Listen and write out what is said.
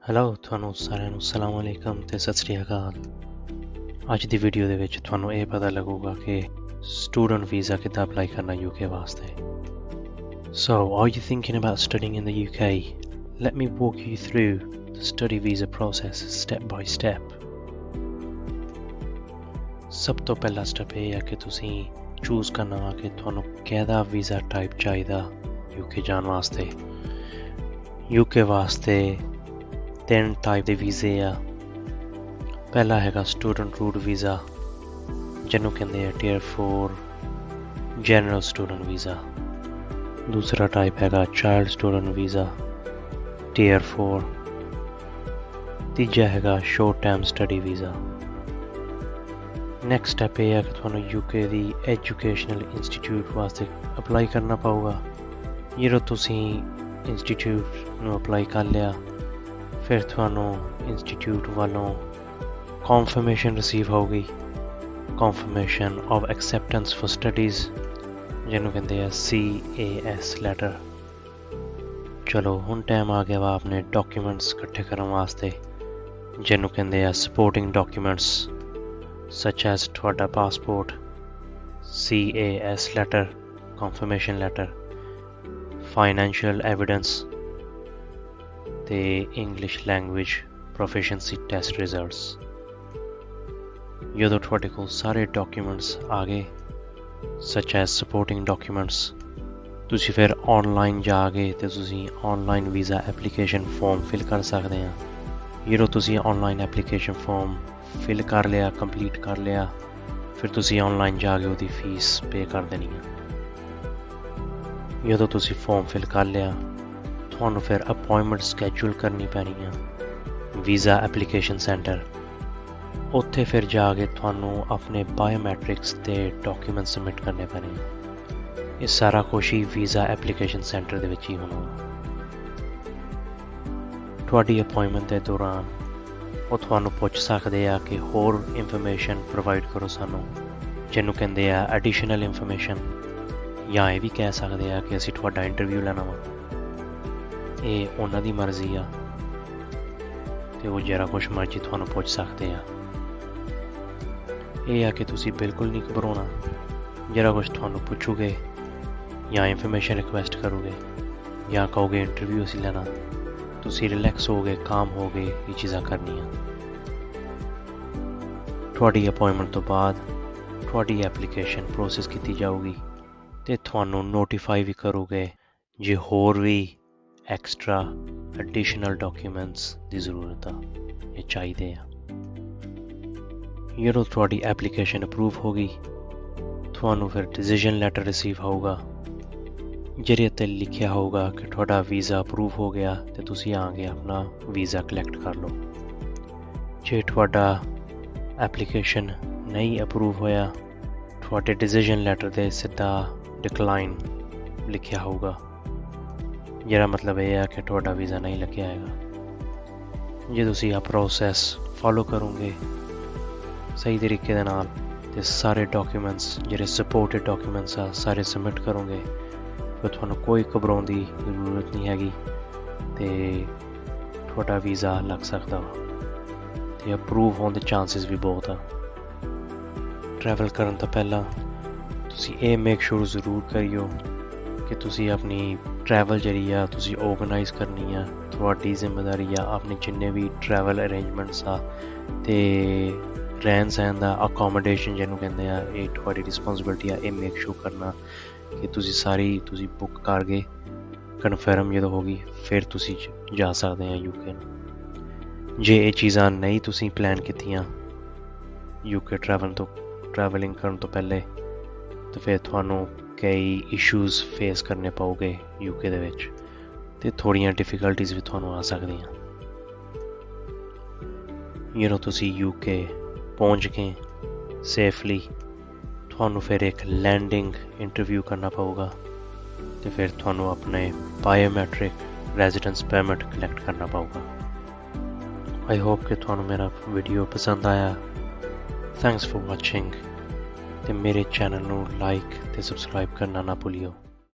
Hello ਤੁਹਾਨੂੰ ਸਾਰਿਆਂ ਨੂੰ ਸਲਾਮ ਅਲੈਕਮ ਤੇ ਸਤਿ ਸ੍ਰੀ ਅਕਾਲ। ਅੱਜ ਦੀ ਵੀਡੀਓ ਦੇ ਵਿੱਚ ਤੁਹਾਨੂੰ ਇਹ ਪਤਾ ਲੱਗੂਗਾ ਕਿ ਸਟੂਡੈਂਟ ਵੀਜ਼ਾ ਕਿੱਦਾਂ ਅਪਲਾਈ ਕਰਨਾ UK ਵਾਸਤੇ। So, are you thinking about studying in the UK? Let me walk you through the study visa process step by step. ਸਭ ਤੋਂ ਪਹਿਲਾ ਸਟੈਪ ਇਹ ਹੈ ਕਿ ਤੁਸੀਂ ਚੂਜ਼ ਕਰਨਾ ਵਾ ਕਿ ਤੁਹਾਨੂੰ ਕਿਹਦਾ ਵੀਜ਼ਾ ਟਾਈਪ ਚਾਹੀਦਾ UK ਜਾਣ ਵਾਸਤੇ। UK ਵਾਸਤੇ 3 ਟਾਈਪ ਦੇ ਵੀਜ਼ੇ ਆ। ਪਹਿਲਾ ਹੈਗਾ ਸਟੂਡੈਂਟ ਰੂਟ ਵੀਜ਼ਾ, ਜਿਹਨੂੰ ਕਹਿੰਦੇ ਆ ਟੀਅਰ 4 ਜਨਰਲ ਸਟੂਡੈਂਟ ਵੀਜ਼ਾ। ਦੂਸਰਾ ਟਾਈਪ ਹੈਗਾ ਚਾਈਲਡ ਸਟੂਡੈਂਟ ਵੀਜ਼ਾ ਟੀਅਰ 4। ਤੀਜਾ ਹੈਗਾ short term study visa. Next step ਇਹ ਹੈ ਕਿ ਤੁਹਾਨੂੰ UK ਦੀ ਐਜੂਕੇਸ਼ਨਲ ਇੰਸਟੀਚਿਊਟ ਵਾਸਤੇ ਅਪਲਾਈ ਕਰਨਾ ਪਊਗਾ। ਜਦੋਂ ਤੁਸੀਂ ਇੰਸਟੀਚਿਊਟ ਨੂੰ ਅਪਲਾਈ ਕਰ ਲਿਆ, ਫਿਰ ਤੁਹਾਨੂੰ ਇੰਸਟੀਚਿਊਟ ਵੱਲੋਂ ਕਨਫਰਮੇਸ਼ਨ ਰਿਸੀਵ ਹੋਊਗੀ, confirmation of acceptance for studies, ਜਿਹਨੂੰ ਕਹਿੰਦੇ ਆ CAS ਲੈਟਰ। ਚਲੋ ਹੁਣ ਟਾਈਮ ਆ ਗਿਆ ਵਾ ਆਪਣੇ ਡਾਕੂਮੈਂਟਸ ਇਕੱਠੇ ਕਰਨ ਵਾਸਤੇ, ਜਿਹਨੂੰ ਕਹਿੰਦੇ ਆ ਸਪੋਰਟਿੰਗ ਡਾਕੂਮੈਂਟਸ ਸੱਚ ਐਜ਼ ਤੁਹਾਡਾ passport, CAS letter, confirmation letter, financial evidence ਤੇ English language proficiency test results. ਜਦੋਂ ਤੁਹਾਡੇ ਕੋਲ ਸਾਰੇ ਡਾਕੂਮੈਂਟਸ ਆ ਗਏ ਸੱਚ ਐਜ਼ ਸਪੋਰਟਿੰਗ ਡਾਕੂਮੈਂਟਸ, ਤੁਸੀਂ ਫਿਰ ਆਨਲਾਈਨ ਜਾ ਕੇ ਤੇ ਤੁਸੀਂ online visa application form fill ਕਰ ਸਕਦੇ ਆ। ਜਦੋਂ ਤੁਸੀਂ ਆਨਲਾਈਨ ਐਪਲੀਕੇਸ਼ਨ ਫਾਰਮ ਫਿਲ ਕਰ ਲਿਆ, ਕੰਪਲੀਟ ਕਰ ਲਿਆ, ਫਿਰ ਤੁਸੀਂ ਆਨਲਾਈਨ ਜਾ ਕੇ ਉਹਦੀ ਫੀਸ ਪੇ ਕਰ ਦੇਣੀ ਆ। ਜਦੋਂ ਤੁਸੀਂ ਫਾਰਮ ਫਿਲ ਕਰ ਲਿਆ, ਤੁਹਾਨੂੰ ਫਿਰ ਅਪਾਇੰਟਮੈਂਟ ਸਕੈਜੂਲ ਕਰਨੀ ਪੈਣੀ ਆ ਵੀਜ਼ਾ ਐਪਲੀਕੇਸ਼ਨ ਸੈਂਟਰ। ਉੱਥੇ ਫਿਰ ਜਾ ਕੇ ਤੁਹਾਨੂੰ ਆਪਣੇ ਬਾਇਓਮੈਟ੍ਰਿਕਸ ਤੇ ਡਾਕੂਮੈਂਟ ਸਬਮਿਟ ਕਰਨੇ ਪੈਣੇ ਆ। ਇਹ ਸਾਰਾ ਕੁਛ ਹੀ ਵੀਜ਼ਾ ਐਪਲੀਕੇਸ਼ਨ ਸੈਂਟਰ ਦੇ ਵਿੱਚ ਹੀ ਹੋਣਾ। ਤੁਹਾਡੀ ਅਪਾਇੰਟਮੈਂਟ ਦੇ ਦੌਰਾਨ ਉਹ ਤੁਹਾਨੂੰ ਪੁੱਛ ਸਕਦੇ ਆ ਕਿ ਹੋਰ ਇਨਫੋਰਮੇਸ਼ਨ ਪ੍ਰੋਵਾਈਡ ਕਰੋ ਸਾਨੂੰ, ਜਿਹਨੂੰ ਕਹਿੰਦੇ ਆ ਐਡੀਸ਼ਨਲ ਇਨਫੋਰਮੇਸ਼ਨ, ਜਾਂ ਇਹ ਵੀ ਕਹਿ ਸਕਦੇ ਆ ਕਿ ਅਸੀਂ ਤੁਹਾਡਾ ਇੰਟਰਵਿਊ ਲੈਣਾ ਵਾ। ਇਹ ਉਹਨਾਂ ਦੀ ਮਰਜ਼ੀ ਆ ਤੇ ਉਹ ਜਿਹੜਾ ਕੁਛ ਮਰਜ਼ੀ ਤੁਹਾਨੂੰ ਪੁੱਛ ਸਕਦੇ ਆ। ਇਹ ਆ ਕਿ ਤੁਸੀਂ ਬਿਲਕੁਲ ਨਹੀਂ ਘਬਰਾਉਣਾ। ਜਿਹੜਾ ਕੁਛ ਤੁਹਾਨੂੰ ਪੁੱਛੂਗੇ ਜਾਂ ਇਨਫੋਰਮੇਸ਼ਨ ਰਿਕੁਐਸਟ ਕਰੋਗੇ ਜਾਂ ਕਹੋਗੇ ਇੰਟਰਵਿਊ ਅਸੀਂ ਲੈਣਾ, ਤੁਸੀਂ ਰਿਲੈਕਸ ਹੋਗੇ, ਕਾਮ ਹੋਗੇ ਇਹ ਚੀਜ਼ਾਂ ਕਰਨੀਆਂ। ਤੁਹਾਡੀ ਅਪਾਇੰਟਮੈਂਟ ਤੋਂ ਬਾਅਦ ਤੁਹਾਡੀ ਐਪਲੀਕੇਸ਼ਨ ਪ੍ਰੋਸੈਸ ਕੀਤੀ ਜਾਊਗੀ ਤੇ ਤੁਹਾਨੂੰ ਨੋਟੀਫਾਈ ਵੀ ਕਰੋਗੇ ਜੇ ਹੋਰ ਵੀ ਐਕਸਟਰਾ ਐਡੀਸ਼ਨਲ ਡਾਕੂਮੈਂਟਸ ਦੀ ਜ਼ਰੂਰਤ ਆ, ਇਹ ਚਾਹੀਦੇ ਆ। ਜਦੋਂ ਤੁਹਾਡੀ ਐਪਲੀਕੇਸ਼ਨ ਅਪਰੂਵ ਹੋ ਗਈ, ਤੁਹਾਨੂੰ ਫਿਰ ਡਿਸੀਜਨ ਲੈਟਰ ਰਿਸੀਵ ਹੋਊਗਾ, ਜਿਹਦੇ ਉੱਤੇ ਲਿਖਿਆ ਹੋਊਗਾ ਕਿ ਤੁਹਾਡਾ ਵੀਜ਼ਾ ਅਪਰੂਵ ਹੋ ਗਿਆ ਤੇ ਤੁਸੀਂ ਆ ਕੇ ਆਪਣਾ ਵੀਜ਼ਾ ਕਲੈਕਟ ਕਰ ਲਓ। ਜੇ ਤੁਹਾਡਾ ਐਪਲੀਕੇਸ਼ਨ ਨਹੀਂ ਅਪਰੂਵ ਹੋਇਆ, ਤੁਹਾਡੇ ਡਿਸੀਜਨ ਲੈਟਰ 'ਤੇ ਸਿੱਧਾ ਡਿਕਲਾਈਨ ਲਿਖਿਆ ਹੋਊਗਾ, ਜਿਹੜਾ ਮਤਲਬ ਇਹ ਹੈ ਕਿ ਤੁਹਾਡਾ ਵੀਜ਼ਾ ਨਹੀਂ ਲੱਗਿਆ ਹੈਗਾ। ਜੇ ਤੁਸੀਂ ਆ ਪ੍ਰੋਸੈਸ ਫੋਲੋ ਕਰੋਗੇ ਸਹੀ ਤਰੀਕੇ ਦੇ ਨਾਲ ਤੇ ਸਾਰੇ ਡਾਕੂਮੈਂਟਸ ਜਿਹੜੇ ਸਪੋਰਟਡ ਡਾਕੂਮੈਂਟਸ ਆ ਸਾਰੇ ਸਬਮਿਟ ਕਰੋਗੇ, ਫਿਰ ਤੁਹਾਨੂੰ ਕੋਈ ਘਬਰਾਉਣ ਦੀ ਜ਼ਰੂਰਤ ਨਹੀਂ ਹੈਗੀ ਤੇ ਤੁਹਾਡਾ ਵੀਜ਼ਾ ਲੱਗ ਸਕਦਾ ਵਾ ਤੇ ਅਪਰੂਵ ਹੋਣ ਦੇ ਚਾਂਸਿਸ ਵੀ ਬਹੁਤ ਆ। ਟਰੈਵਲ ਕਰਨ ਤੋਂ ਪਹਿਲਾਂ ਤੁਸੀਂ ਇਹ ਮੇਕ ਸ਼ੋਰ ਜ਼ਰੂਰ ਕਰਿਓ ਕਿ ਤੁਸੀਂ ਆਪਣੀ ਟਰੈਵਲ ਜਿਹੜੀ ਆ ਤੁਸੀਂ ਆਰਗੇਨਾਈਜ਼ ਕਰਨੀ ਆ। ਤੁਹਾਡੀ ਜ਼ਿੰਮੇਵਾਰੀ ਆ ਆਪਣੇ ਜਿੰਨੇ ਵੀ ਟਰੈਵਲ ਅਰੇਂਜਮੈਂਟਸ ਆ ਤੇ ਰਹਿਣ ਸਹਿਣ ਦਾ ਅਕੋਮੋਡੇਸ਼ਨ ਜਿਹਨੂੰ ਕਹਿੰਦੇ ਆ, ਇਹ ਤੁਹਾਡੀ ਰਿਸਪੌਂਸਿਬਿਲਿਟੀ ਆ। ਇਹ ਮੇਕ ਸ਼ੋਰ ਕਰਨਾ ਕਿ ਤੁਸੀਂ ਬੁੱਕ ਕਰਕੇ ਕਨਫਰਮ ਜਦੋਂ ਹੋ ਗਈ ਫਿਰ ਤੁਸੀਂ ਜਾ ਸਕਦੇ ਆ UK ਨੂੰ। ਜੇ ਇਹ ਚੀਜ਼ਾਂ ਨਹੀਂ ਤੁਸੀਂ ਪਲਾਨ ਕੀਤੀਆਂ UK ਟਰੈਵਲਿੰਗ ਕਰਨ ਤੋਂ ਪਹਿਲੇ, ਤਾਂ ਫਿਰ ਤੁਹਾਨੂੰ ਕਈ ਇਸ਼ੂਜ਼ ਫੇਸ ਕਰਨੇ ਪਊਗੇ UK ਦੇ ਵਿੱਚ ਤੇ ਥੋੜ੍ਹੀਆਂ ਡਿਫਿਕਲਟੀਜ਼ ਵੀ ਤੁਹਾਨੂੰ ਆ ਸਕਦੀਆਂ। ਜਦੋਂ ਤੁਸੀਂ UK ਪਹੁੰਚ ਗਏ ਸੇਫਲੀ, ਤੁਹਾਨੂੰ ਫਿਰ ਇੱਕ ਲੈਂਡਿੰਗ ਇੰਟਰਵਿਊ ਕਰਨਾ ਪਊਗਾ ਤੇ ਫਿਰ ਤੁਹਾਨੂੰ ਆਪਣੇ ਬਾਇਓਮੈਟ੍ਰਿਕ ਰੈਜ਼ੀਡੈਂਸ ਪਰਮਿਟ ਕਲੈਕਟ ਕਰਨਾ ਪਊਗਾ। ਆਈ ਹੋਪ ਕਿ ਤੁਹਾਨੂੰ ਮੇਰਾ ਵੀਡੀਓ ਪਸੰਦ ਆਇਆ। ਥੈਂਕਸ ਫॉर ਵਾਚਿੰਗ ਤੇ ਮੇਰੇ ਚੈਨਲ ਨੂੰ ਲਾਈਕ ਤੇ ਸਬਸਕ੍ਰਾਈਬ ਕਰਨਾ ਨਾ ਭੁੱਲਿਓ।